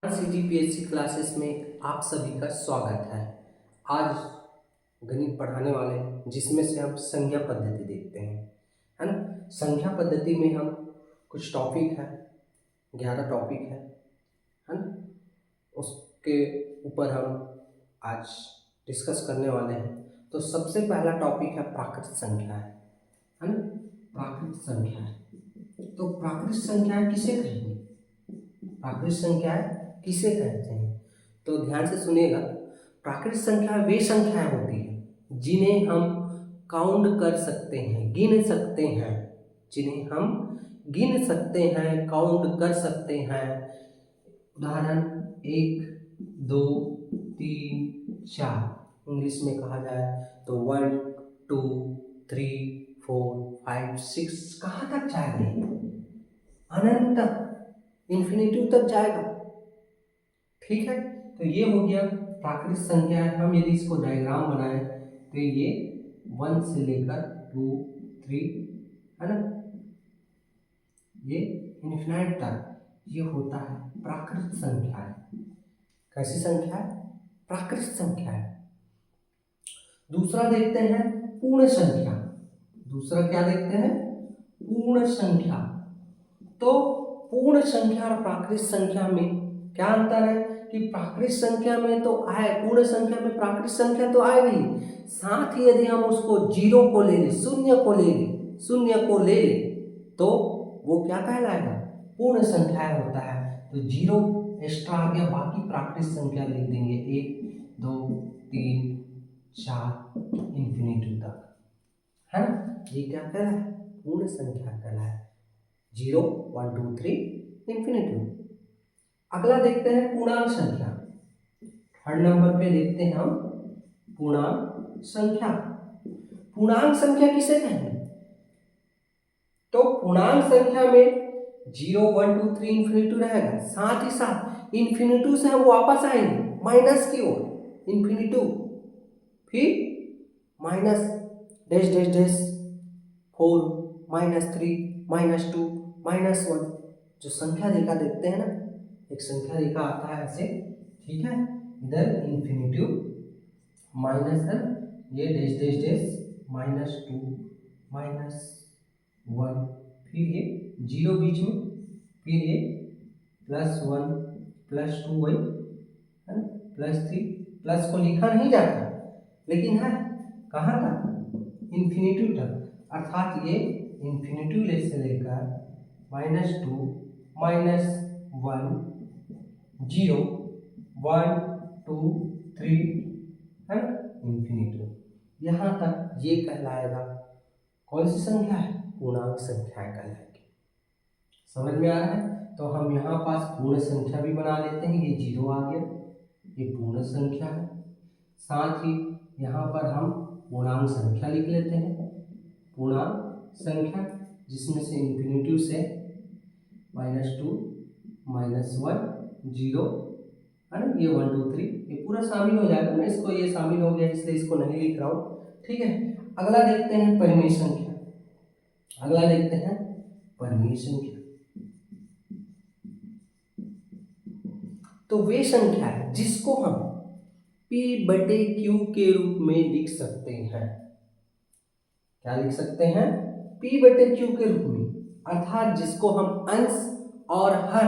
CGPSC classes में आप सभी का स्वागत है। आज गणित पढ़ाने वाले जिसमें से हम संख्या पद्धति देखते हैं, है ना। संख्या पद्धति में हम कुछ टॉपिक है, 11 टॉपिक है ना। उसके ऊपर हम आज डिस्कस करने वाले हैं। तो सबसे पहला टॉपिक है प्राकृत संख्या है ना। प्राकृत संख्या है तो प्राकृत संख्या किसे कहेंगे, प्राकृत संख्या किसे कहते हैं, तो ध्यान से सुनिएगा। प्राकृत संख्या वे संख्याएं होती है जिन्हें हम काउंट कर सकते हैं, गिन सकते हैं, जिन्हें हम गिन सकते हैं, काउंट कर सकते हैं। उदाहरण 1, 2, 3, 4 इंग्लिश में कहा जाए तो 1, 2, 3, 4, 5, 6 कहाँ तक जाएगा, अनंत तक, इन्फिनिटी तक जाएगा। ठीक है, तो ये हो गया प्राकृत संख्या है। हम यदि इसको डायग्राम बनाए तो ये 1 से लेकर 2, 3 है ना, ये इन्फिनाइट तक ये होता है प्राकृत संख्या है। कैसी संख्या है, प्राकृत संख्या है। दूसरा देखते हैं पूर्ण संख्या। दूसरा क्या देखते हैं, पूर्ण संख्या। तो पूर्ण संख्या और प्राकृत संख्या में क्या अंतर है कि प्राकृत संख्या में तो आए, पूर्ण संख्या में प्राकृत संख्या तो आएगी, साथ ही यदि हम उसको जीरो को ले लें, शून्य को ले लें तो वो क्या कहलाएगा, पूर्ण संख्या होता है। तो जीरो एक्स्ट्रा आ गया, बाकी प्राकृत संख्या लिख देंगे 1, 2, 3, 4 इन्फिनिटी तक, है ना। ये क्या कहलाए, पूर्ण संख्या कहलाए। 0, 1, 2, 3 इन्फिनिटी। अगला देखते हैं पूर्णांक संख्या। थर्ड नंबर पे देखते हैं हम पूर्णांक संख्या। पूर्णांक संख्या किसे कहेंगे, तो पूर्णांक संख्या में 0, 1, 2, 3 इन्फिनिटी रहेगा, साथ ही साथ इन्फिनिटी से हम वापस आएंगे माइनस की ओर, इन्फिनिटी फिर माइनस डैश डैश डैश 4, -3, -2, -1 जो संख्या रेखा देखते हैं ना, एक संख्या रेखा आता है ऐसे, ठीक है। इधर इन्फिनिटी माइनस है, ये डैश डैश डैश -2, -1, फिर ये 0 बीच में, फिर ये +1, +2 वही है ना, +3, प्लस को लिखा नहीं जाता लेकिन है कहाँ तक, इन्फिनिटी तक, अर्थात ये इन्फिनिटी से लेकर -2, -1, 0, 1, 2, 3 है इन्फिनिटी, यहाँ तक ये कहलाएगा कौन सी संख्या है, पूर्णांक संख्या कहलाएगी। समझ में आ रहा है, तो हम यहाँ पास पूर्ण संख्या भी बना लेते हैं। ये 0 आ गया, ये पूर्ण संख्या है, साथ ही यहाँ पर हम पूर्णांक संख्या लिख लेते हैं। पूर्णांक संख्या जिसमें से इन्फिनिटी से -2, -1, 0 है ना, ये 1, 2, 3 ये पूरा शामिल हो जाएगा ना, इसको ये शामिल हो गया इसलिए इसको नहीं लिख रहा हूँ, ठीक है। अगला देखते हैं परिमेय संख्या। अगला देखते हैं परिमेय संख्या। तो वे संख्या है जिसको हम P/Q के रूप में लिख सकते हैं। क्या लिख सकते हैं, P/Q के रूप में, अर्थात जिसको हम अंश और हर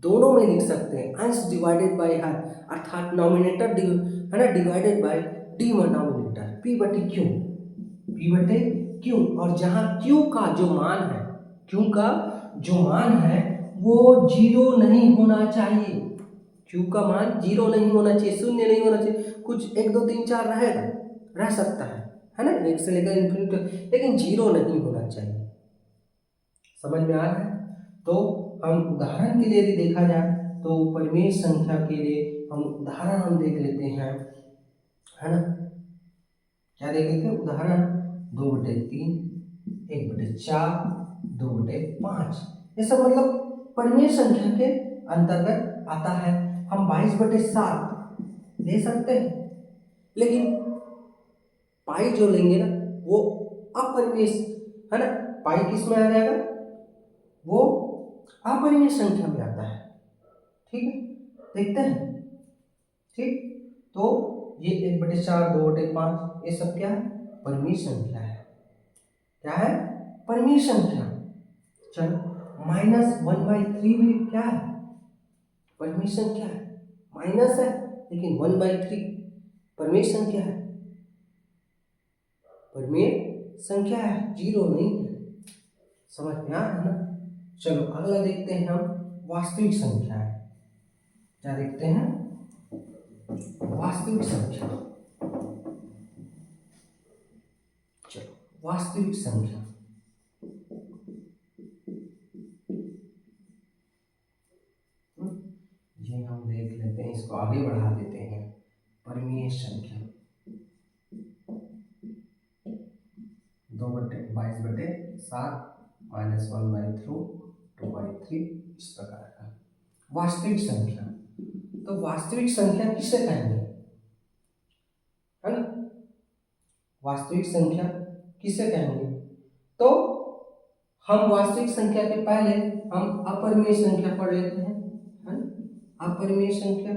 दोनों में लिख सकते हैं। अंश डिवाइडेड बाय हर, अर्थात नॉमिनेटर है ना divided by denominator, P/Q, P/Q। और जहां Q का जो मान है, Q का जो मान है वो 0 नहीं होना चाहिए। Q का मान 0 नहीं होना चाहिए, शून्य नहीं होना चाहिए, कुछ 1, 2, 3, 4 रहेगा, रह सकता है ना, 1 से लेकर इन्फिनिटी, लेकिन 0 नहीं होना चाहिए। समझ में आ रहा है, तो हम उदाहरण के लिए यदि देखा जाए तो परिमेय संख्या के लिए हम उदाहरण हम देख लेते हैं, है ना। क्या देख लेते हैं उदाहरण, 2/3, 1/4, 2/5, ये सब मतलब परिमेय संख्या के अंतर्गत आता है। हम 22/7 ले सकते हैं, लेकिन पाई जो लेंगे ना वो अपरिमेय है ना, पाई किस में आ जाएगा, वो अपरिमेय संख्या में आता है, ठीक है, देखते हैं। ठीक, तो ये 1/4, 2/5 ये सब क्या है? परिमेय संख्या है। क्या है? परिमेय संख्या। चलो, -1/3 भी क्या है? परिमेय संख्या है। माइनस है लेकिन 1/3 परिमेय संख्या है। परिमेय संख्या है, जीरो नहीं है। समझ में आ रहा है ना? चलो अगला देखते हैं हम वास्तविक संख्या है। क्या देखते हैं? वास्तविक संख्या। चलो, वास्तविक संख्या। ये हम देख लेते हैं, इसको आगे बढ़ा देते हैं। परिमेय संख्या 2/22/7 -1/2/3 इस प्रकार का। वास्तविक संख्या, तो वास्तविक संख्या किसे कहेंगे? है ना? वास्तविक संख्या किसे कहेंगे? तो हम वास्तविक संख्या के पहले हम अपरिमेय संख्या पढ़ लेते हैं, है ना? अपरिमेय संख्या,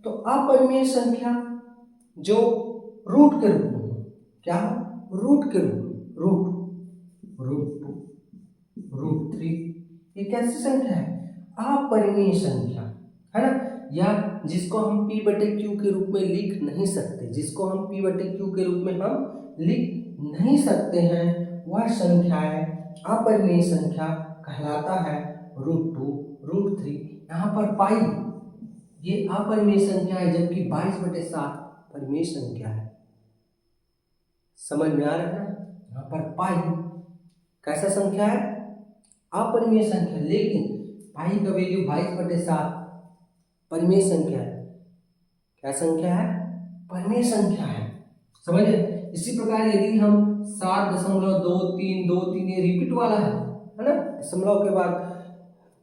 तो अपरिमेय संख्या जो रूट के रूप में, क्या रूट के रूप में, √2, √3, ये कैसी संख्या है? अपरिमेय संख्या, है ना? या जिसको हम p/q के रूप में लिख नहीं सकते, जिसको हम p/q के रूप में हम लिख नहीं सकते हैं, वह संख्या है अपरिमेय संख्या कहलाता है। √2, √3, यहाँ पर पाई ये अपरिमेय संख्या है, जबकि 22/7 परिमेय संख्या है। समझ में आ रहा है? यहाँ पर पाई कैसा संख्या है? अपरिमेय संख्या, लेकिन पाई का वैल्यू 22/7 परिमेय संख्या है। क्या संख्या है? परिमेय संख्या है। समझे? इसी प्रकार यदि हम 7.2323 ये रिपीट वाला है ना? दशमलव के बाद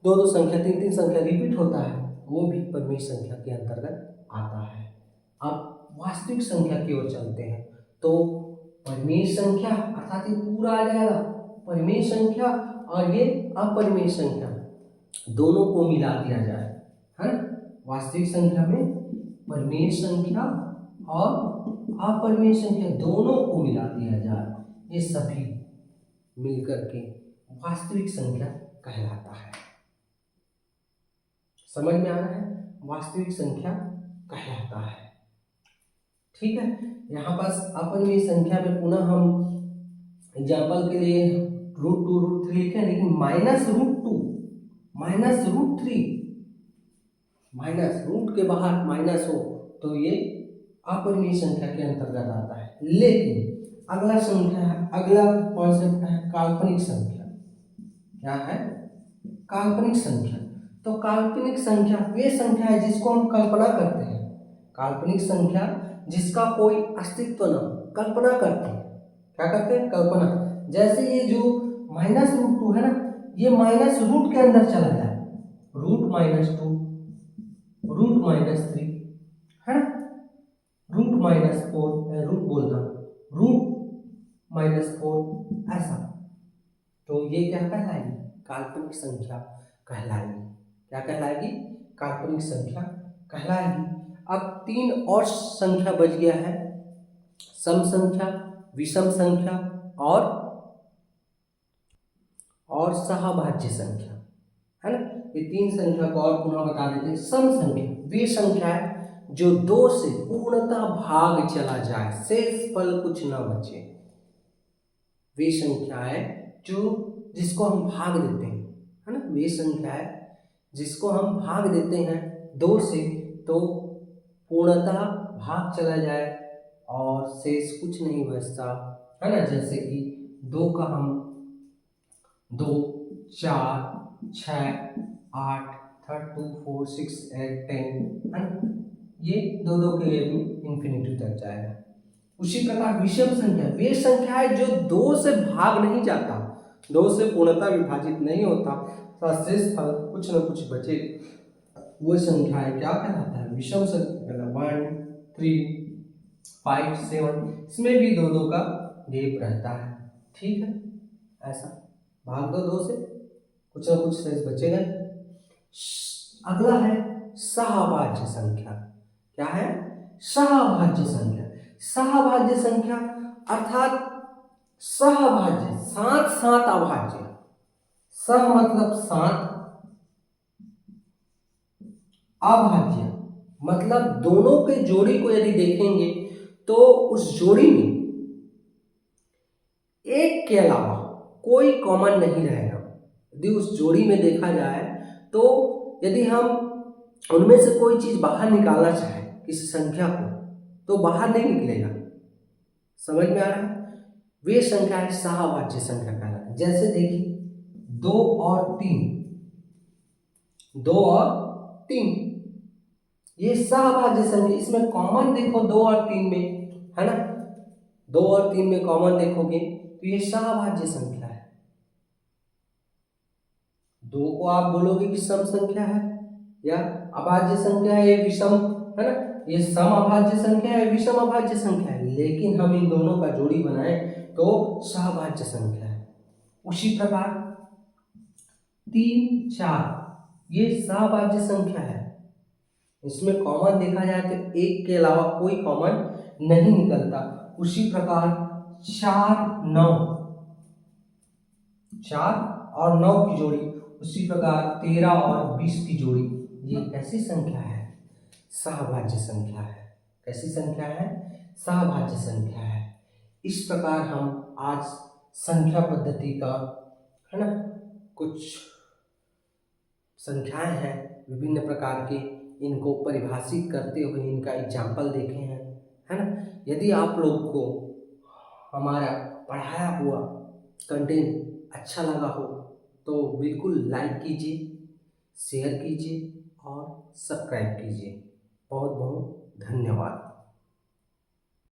2 संख्या, 3 संख्या रिपीट होता है, वो भी परिमेय संख्या के अंतर्गत आता है। अब वास्तविक संख्या की ओर चलते हैं, तो परिमेय संख्या अर्थात ये पूरा आ जाएगा परिमेय संख्या, और ये अपरिमेय संख्या दोनों को मिला दिया जाए, है ना? वास्तविक संख्या में परिमेय संख्या और अपरिमेय संख्या दोनों को मिला दिया जाए, ये सभी मिलकर के वास्तविक संख्या कहलाता है। समझ में आ रहा है? वास्तविक संख्या कहलाता है। ठीक है, यहाँ पास अपरिमेय संख्या में पुनः हम एग्जाम्पल के लिए √2, √3 लिखे, लेकिन -√2, -√3, माइनस रूट के बाहर माइनस हो तो ये अपरिमेय संख्या के अंतर्गत आता है। लेकिन अगला संख्या है, अगला कॉन्सेप्ट है काल्पनिक संख्या। क्या है? काल्पनिक संख्या। तो काल्पनिक संख्या वे संख्या है जिसको हम कल्पना करते हैं। काल्पनिक संख्या जिसका कोई अस्तित्व न, कल्पना करते हैं। क्या करते हैं? कल्पना। जैसे ये जो -√2 है ना, ये माइनस रूट के अंदर चला जाए, √-2, √-3, है ना? √-4, रूट बोलता √-4, ऐसा। तो ये क्या कहलाएगी? काल्पनिक संख्या कहलाएगी। क्या कहलाएगी? काल्पनिक संख्या कहलाएगी। अब 3 और संख्या बच गया है, सम संख्या, विषम संख्या और सहभाज्य संख्या, है ना? ये 3 संख्या को और पुनः बता देते हैं। सम संख्या वे संख्या है जो 2 से पूर्णतः भाग चला जाए, शेष फल कुछ न बचे। वे संख्या है जिसको हम भाग देते हैं, है ना? वे संख्या है जिसको हम भाग देते हैं 2 से, तो पूर्णतः भाग चला जाए और शेष कुछ नहीं बचता, है ना? जैसे कि 2 का हम 2, 4, 6, 8, 2, 4, 6, 8, 10, है ना? ये 2 के वैल्यू इंफिनिटी तक जाएगा। उसी प्रकार विषम संख्या वे संख्या है जो 2 से भाग नहीं जाता, 2 से पूर्णतः विभाजित नहीं होता, शेष फल कुछ न कुछ बचे, वो संख्या है क्या कहलाता है? विषम संख्या। 1, 3, 5, 7, इसमें भी 2 का गैप रहता है। ठीक है, ऐसा भाग दो 2 से, कुछ न कुछ शेष बचेगा। अगला है सहभाज्य संख्या। क्या है? सहभाज्य संख्या। सहभाज्य संख्या अर्थात सहभाज्य, साथ साथ अभाज्य। सह मतलब साथ, अभाज्य मतलब दोनों के जोड़ी को यदि देखेंगे तो उस जोड़ी में एक के अलावा कोई कॉमन नहीं रहेगा। यदि उस जोड़ी में देखा जाए तो यदि हम उनमें से कोई चीज बाहर निकालना चाहे किसी संख्या को तो बाहर नहीं निकलेगा। समझ में आ रहा है? वे संख्या है सहभाज्य संख्या कहलाती है। जैसे देखिए 2 और 3, 2 और 3 ये सहभाज्य संख्या। इसमें कॉमन देखो 2 और 3 में, है ना? 2 और 3 में कॉमन देखोगे तो ये सहभाज्य संख्या है। 2 को आप बोलोगे कि सम संख्या है या अभाज्य संख्या है, ये विषम, है ना? ये सम अभाज्य संख्या है, विषम अभाज्य संख्या है, लेकिन हम इन दोनों का जोड़ी बनाए तो सहभाज्य संख्या है। उसी प्रकार 3, 4 ये सहभाज्य संख्या है। इसमें कॉमन देखा जाए तो एक के अलावा कोई कॉमन नहीं निकलता। उसी प्रकार 4, 9, 4 और 9 की जोड़ी, उसी प्रकार 13 और 20 की जोड़ी, ये कैसी संख्या है? सहभाज्य संख्या है। कैसी संख्या है? सहभाज्य संख्या है। इस प्रकार हम आज संख्या पद्धति का, है ना, कुछ संख्याएं हैं विभिन्न प्रकार के, इनको परिभाषित करते हुए इनका एग्जाम्पल देखे हैं, है ना? यदि आप लोग को हमारा पढ़ाया हुआ कंटेंट अच्छा लगा हो तो बिल्कुल लाइक कीजिए, शेयर कीजिए और सब्सक्राइब कीजिए। बहुत बहुत धन्यवाद।